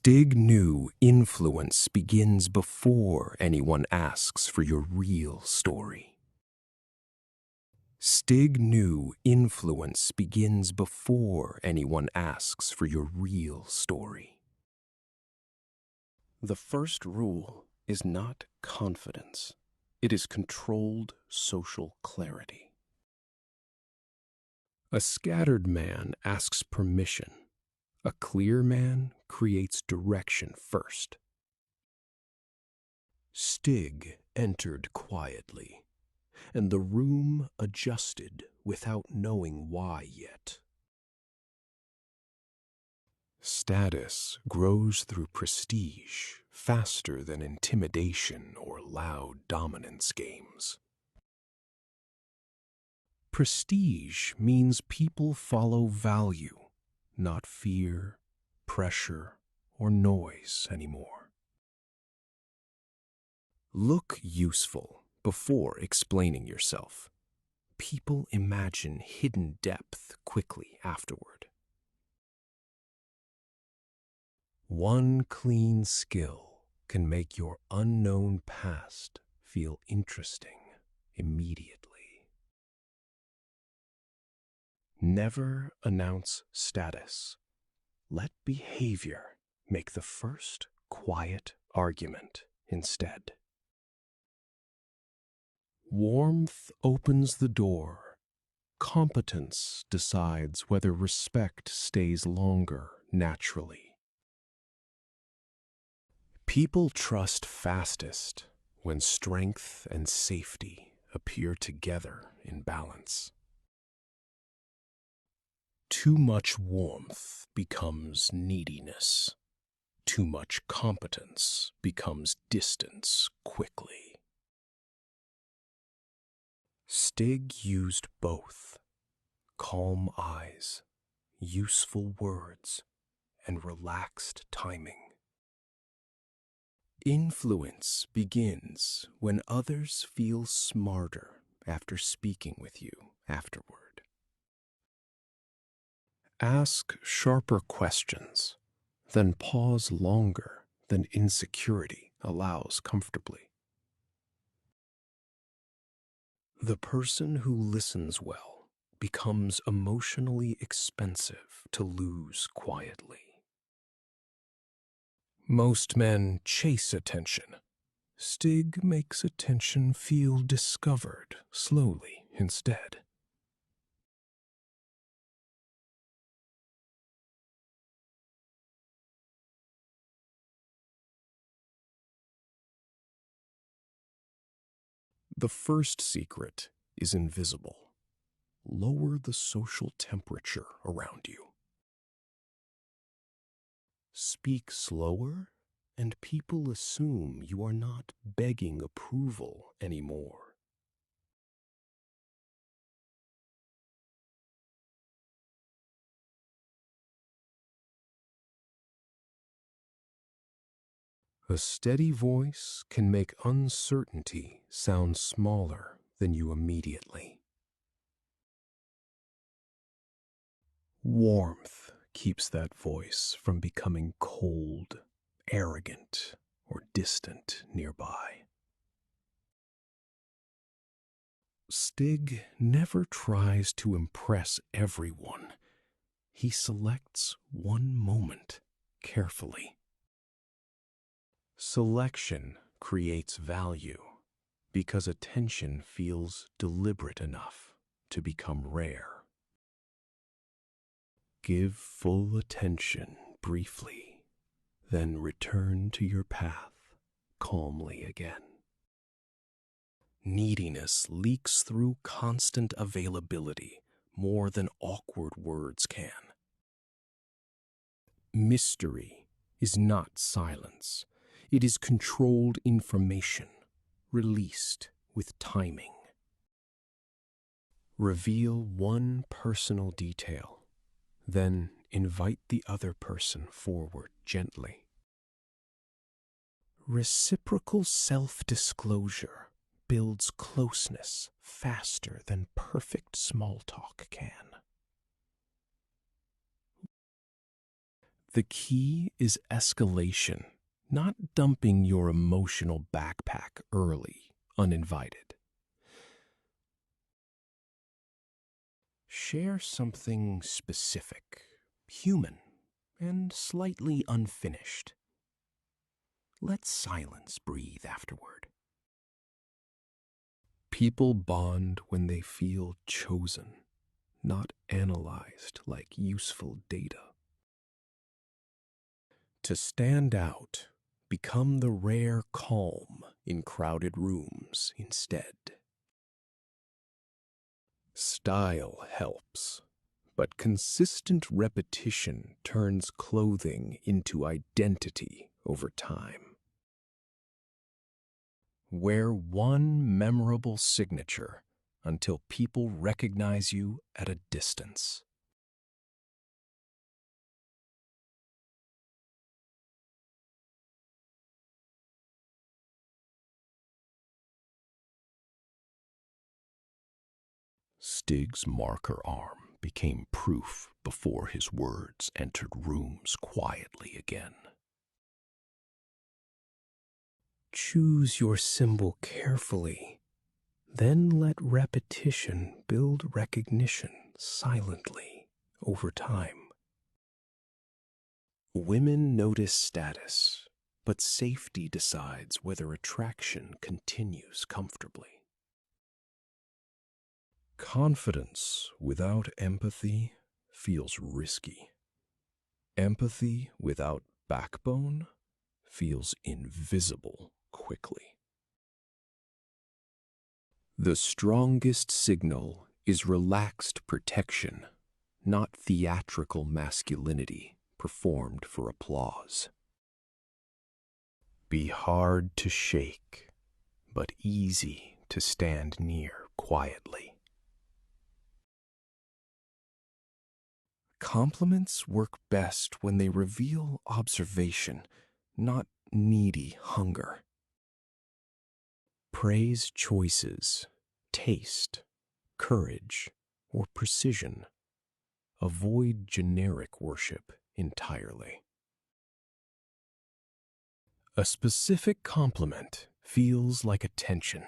Stig knew influence begins before anyone asks for your real story. Stig knew influence begins before anyone asks for your real story. The first rule is not confidence. It is controlled social clarity. A scattered man asks permission. A clear man creates direction first. Stig entered quietly, and the room adjusted without knowing why yet. Status grows through prestige faster than intimidation or loud dominance games. Prestige means people follow value, not fear, pressure, or noise anymore. Look useful before explaining yourself. People imagine hidden depth quickly afterward. One clean skill can make your unknown past feel interesting immediately. Never announce status. Let behavior make the first quiet argument instead. Warmth opens the door. Competence decides whether respect stays longer naturally. People trust fastest when strength and safety appear together in balance. Too much warmth becomes neediness. Too much competence becomes distance quickly. Stig used both: calm eyes, useful words, and relaxed timing. Influence begins when others feel smarter after speaking with you afterward. Ask sharper questions, then pause longer than insecurity allows comfortably. The person who listens well becomes emotionally expensive to lose quietly. Most men chase attention. Stig makes attention feel discovered slowly instead. The first secret is invisible. Lower the social temperature around you. Speak slower, and people assume you are not begging approval anymore. A steady voice can make uncertainty sound smaller than you immediately. Warmth keeps that voice from becoming cold, arrogant, or distant nearby. Stig never tries to impress everyone. He selects one moment carefully. Selection creates value because attention feels deliberate enough to become rare. Give full attention briefly, then return to your path calmly again. Neediness leaks through constant availability more than awkward words can. Mystery is not silence. It is controlled information, released with timing. Reveal one personal detail, then invite the other person forward gently. Reciprocal self-disclosure builds closeness faster than perfect small talk can. The key is escalation, not dumping your emotional backpack early, uninvited. Share something specific, human, and slightly unfinished. Let silence breathe afterward. People bond when they feel chosen, not analyzed like useful data. To stand out, become the rare calm in crowded rooms instead. Style helps, but consistent repetition turns clothing into identity over time. Wear one memorable signature until people recognize you at a distance. Stig's marker arm became proof before his words entered rooms quietly again. Choose your symbol carefully, then let repetition build recognition silently over time. Women notice status, but safety decides whether attraction continues comfortably. Confidence without empathy feels risky. Empathy without backbone feels invisible quickly. The strongest signal is relaxed protection, not theatrical masculinity performed for applause. Be hard to shake, but easy to stand near quietly. Compliments work best when they reveal observation, not needy hunger. Praise choices, taste, courage, or precision. Avoid generic worship entirely. A specific compliment feels like attention.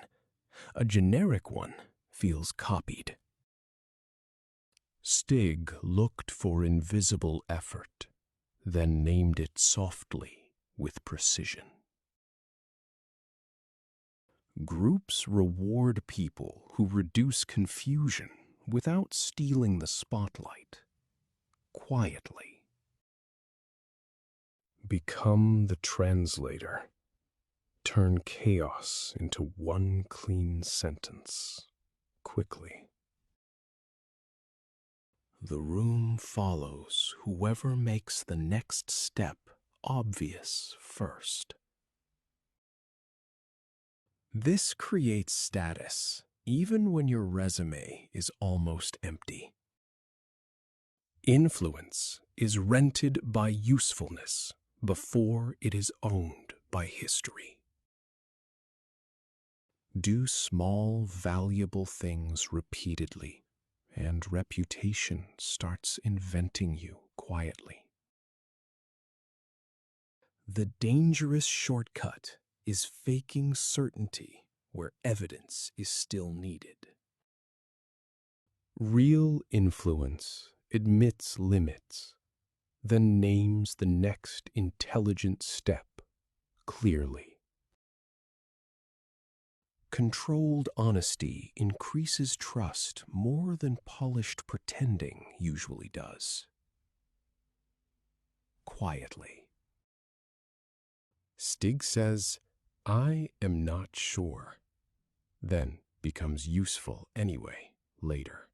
A generic one feels copied. Stig looked for invisible effort, then named it softly with precision. Groups reward people who reduce confusion without stealing the spotlight, quietly. Become the translator. Turn chaos into one clean sentence, quickly. The room follows whoever makes the next step obvious first. This creates status, even when your resume is almost empty. Influence is rented by usefulness before it is owned by history. Do small, valuable things repeatedly, and reputation starts inventing you quietly. The dangerous shortcut is faking certainty where evidence is still needed. Real influence admits limits, then names the next intelligent step clearly. Controlled honesty increases trust more than polished pretending usually does. Quietly. Stig says, "I am not sure," then becomes useful anyway later.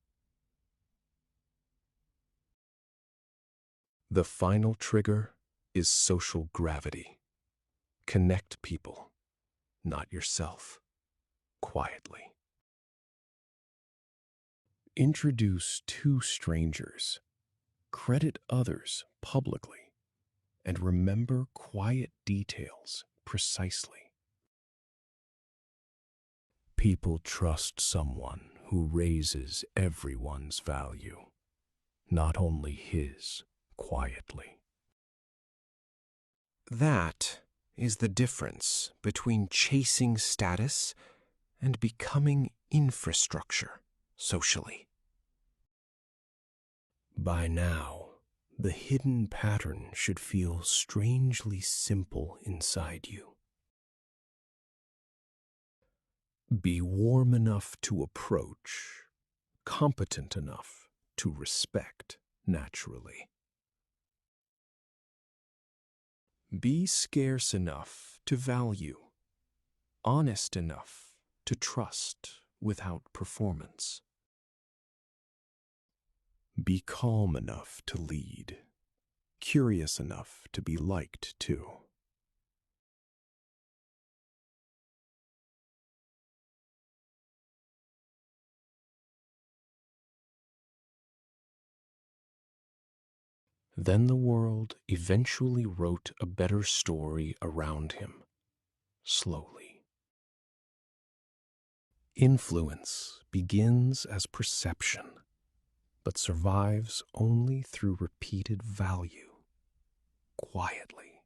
The final trigger is social gravity. Connect people, not yourself, quietly. Introduce two strangers. Credit others publicly, and remember quiet details precisely. People trust someone who raises everyone's value, not only his quietly. That is the difference between chasing status and becoming infrastructure socially. By now, the hidden pattern should feel strangely simple inside you. Be warm enough to approach, competent enough to respect naturally. Be scarce enough to value, honest enough to trust without performance. Be calm enough to lead, curious enough to be liked too. Then the world eventually wrote a better story around him, slowly. Influence begins as perception, but survives only through repeated value, quietly.